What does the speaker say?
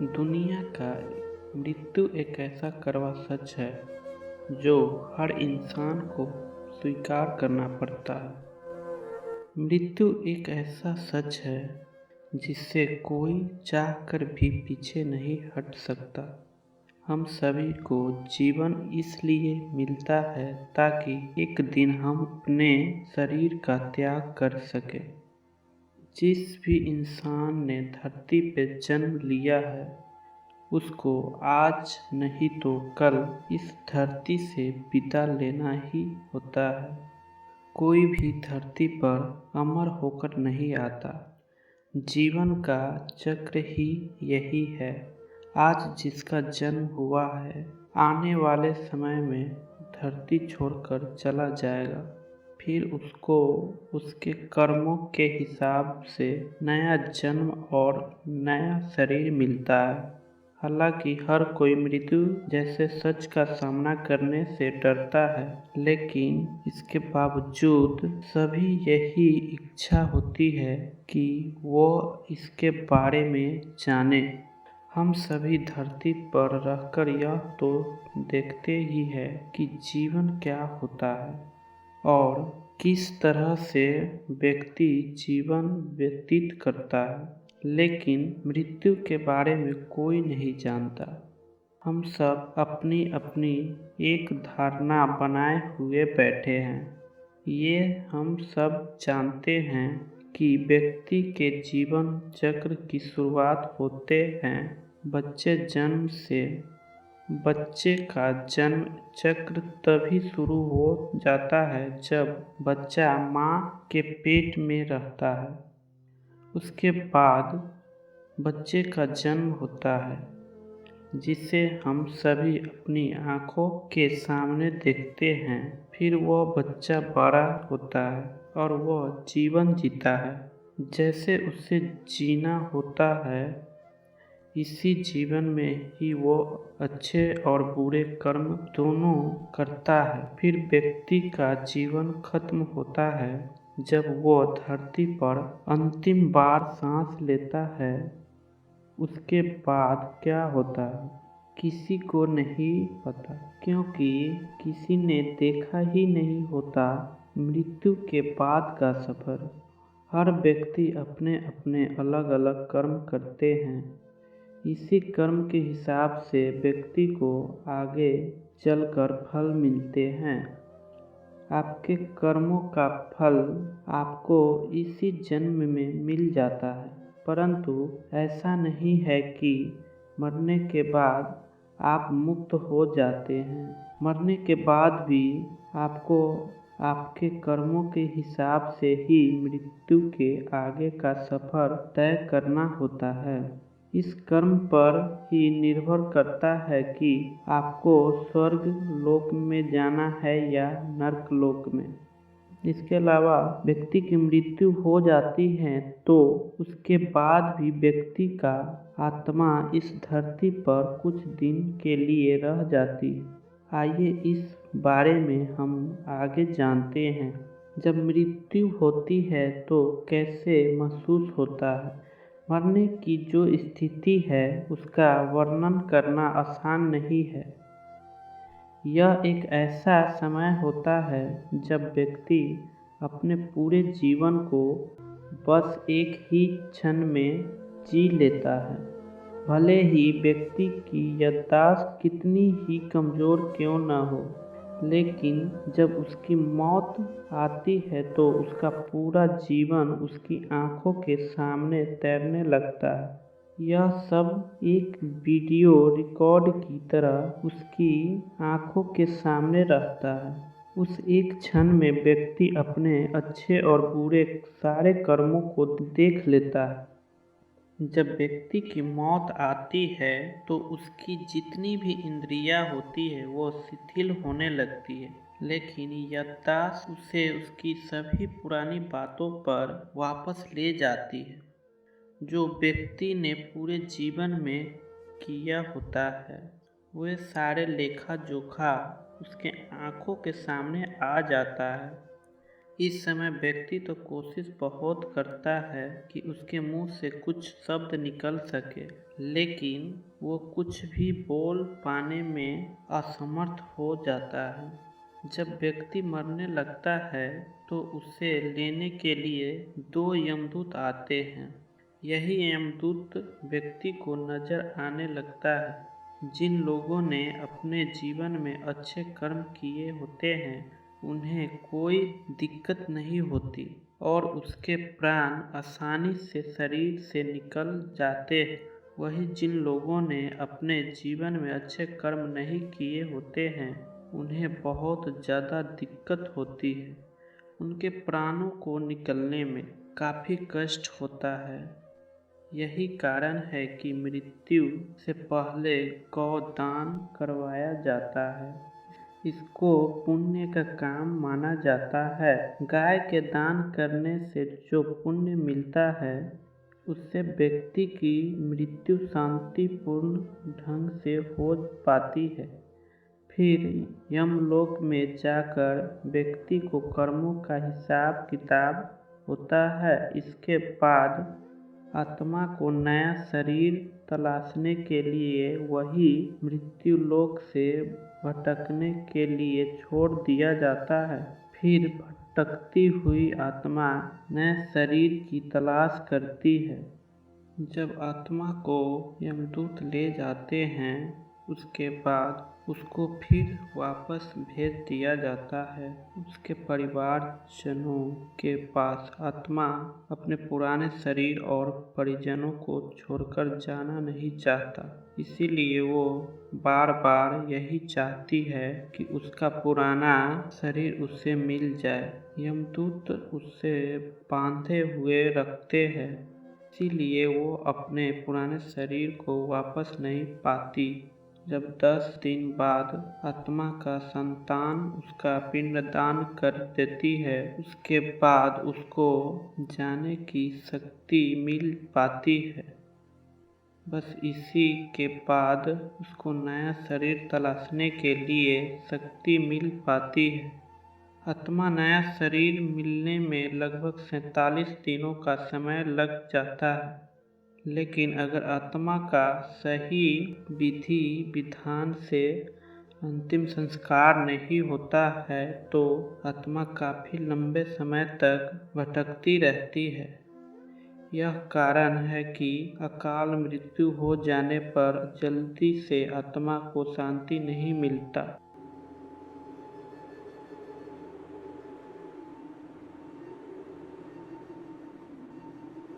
दुनिया का मृत्यु एक ऐसा कड़वा सच है जो हर इंसान को स्वीकार करना पड़ता है। मृत्यु एक ऐसा सच है जिससे कोई चाह कर भी पीछे नहीं हट सकता। हम सभी को जीवन इसलिए मिलता है ताकि एक दिन हम अपने शरीर का त्याग कर सकें। जिस भी इंसान ने धरती पे जन्म लिया है उसको आज नहीं तो कल इस धरती से विदा लेना ही होता है। कोई भी धरती पर अमर होकर नहीं आता। जीवन का चक्र ही यही है। आज जिसका जन्म हुआ है आने वाले समय में धरती छोड़कर चला जाएगा। फिर उसको उसके कर्मों के हिसाब से नया जन्म और नया शरीर मिलता है। हालांकि हर कोई मृत्यु जैसे सच का सामना करने से डरता है, लेकिन इसके बावजूद सभी यही इच्छा होती है कि वो इसके बारे में जाने। हम सभी धरती पर रहकर यह तो देखते ही है कि जीवन क्या होता है और किस तरह से व्यक्ति जीवन व्यतीत करता है, लेकिन मृत्यु के बारे में कोई नहीं जानता। हम सब अपनी अपनी एक धारणा बनाए हुए बैठे हैं। ये हम सब जानते हैं कि व्यक्ति के जीवन चक्र की शुरुआत होते हैं बच्चे का जन्म चक्र तभी शुरू हो जाता है जब बच्चा माँ के पेट में रहता है। उसके बाद बच्चे का जन्म होता है जिसे हम सभी अपनी आँखों के सामने देखते हैं। फिर वह बच्चा बड़ा होता है और वह जीवन जीता है जैसे उसे जीना होता है। इसी जीवन में ही वो अच्छे और बुरे कर्म दोनों करता है। फिर व्यक्ति का जीवन खत्म होता है जब वो धरती पर अंतिम बार सांस लेता है। उसके बाद क्या होता है किसी को नहीं पता, क्योंकि किसी ने देखा ही नहीं होता मृत्यु के बाद का सफ़र। हर व्यक्ति अपने अपने अलग अलग कर्म करते हैं। इसी कर्म के हिसाब से व्यक्ति को आगे चलकर फल मिलते हैं। आपके कर्मों का फल आपको इसी जन्म में मिल जाता है, परंतु ऐसा नहीं है कि मरने के बाद आप मुक्त हो जाते हैं। मरने के बाद भी आपको आपके कर्मों के हिसाब से ही मृत्यु के आगे का सफ़र तय करना होता है। इस कर्म पर ही निर्भर करता है कि आपको स्वर्ग लोक में जाना है या नरक लोक में। इसके अलावा व्यक्ति की मृत्यु हो जाती है तो उसके बाद भी व्यक्ति का आत्मा इस धरती पर कुछ दिन के लिए रह जाती है। आइए इस बारे में हम आगे जानते हैं। जब मृत्यु होती है तो कैसे महसूस होता है। मरने की जो स्थिति है उसका वर्णन करना आसान नहीं है। यह एक ऐसा समय होता है जब व्यक्ति अपने पूरे जीवन को बस एक ही क्षण में जी लेता है। भले ही व्यक्ति की याददाश्त कितनी ही कमज़ोर क्यों न हो, लेकिन जब उसकी मौत आती है तो उसका पूरा जीवन उसकी आंखों के सामने तैरने लगता है। यह सब एक वीडियो रिकॉर्ड की तरह उसकी आंखों के सामने रहता है। उस एक क्षण में व्यक्ति अपने अच्छे और बुरे सारे कर्मों को देख लेता है। जब व्यक्ति की मौत आती है तो उसकी जितनी भी इंद्रियां होती है वो शिथिल होने लगती है, लेकिन याददाश्त उसे उसकी सभी पुरानी बातों पर वापस ले जाती है। जो व्यक्ति ने पूरे जीवन में किया होता है वह सारे लेखा जोखा उसके आंखों के सामने आ जाता है। इस समय व्यक्ति तो कोशिश बहुत करता है कि उसके मुंह से कुछ शब्द निकल सके, लेकिन वो कुछ भी बोल पाने में असमर्थ हो जाता है। जब व्यक्ति मरने लगता है तो उसे लेने के लिए 2 यमदूत आते हैं। यही यमदूत व्यक्ति को नजर आने लगता है। जिन लोगों ने अपने जीवन में अच्छे कर्म किए होते हैं उन्हें कोई दिक्कत नहीं होती और उसके प्राण आसानी से शरीर से निकल जाते हैं। वही जिन लोगों ने अपने जीवन में अच्छे कर्म नहीं किए होते हैं उन्हें बहुत ज़्यादा दिक्कत होती है। उनके प्राणों को निकलने में काफ़ी कष्ट होता है। यही कारण है कि मृत्यु से पहले गौदान करवाया जाता है। इसको पुण्य का काम माना जाता है। गाय के दान करने से जो पुण्य मिलता है उससे व्यक्ति की मृत्यु शांतिपूर्ण ढंग से हो पाती है। फिर यमलोक में जाकर व्यक्ति को कर्मों का हिसाब किताब होता है। इसके बाद आत्मा को नया शरीर तलाशने के लिए वही मृत्यु लोक से भटकने के लिए छोड़ दिया जाता है। फिर भटकती हुई आत्मा नए शरीर की तलाश करती है। जब आत्मा को यमदूत ले जाते हैं उसके बाद उसको फिर वापस भेज दिया जाता है। उसके परिवारजनों के पास आत्मा अपने पुराने शरीर और परिजनों को छोड़कर जाना नहीं चाहता, इसीलिए वो बार बार यही चाहती है कि उसका पुराना शरीर उससे मिल जाए। यमदूत उसे बांधे हुए रखते हैं, इसीलिए वो अपने पुराने शरीर को वापस नहीं पाती। जब 10 दिन बाद आत्मा का संतान उसका पिंडदान कर देती है उसके बाद उसको जाने की शक्ति मिल पाती है। बस इसी के बाद उसको नया शरीर तलाशने के लिए शक्ति मिल पाती है। आत्मा नया शरीर मिलने में लगभग 47 दिनों का समय लग जाता है, लेकिन अगर आत्मा का सही विधि विधान से अंतिम संस्कार नहीं होता है तो आत्मा काफ़ी लंबे समय तक भटकती रहती है। यह कारण है कि अकाल मृत्यु हो जाने पर जल्दी से आत्मा को शांति नहीं मिलता।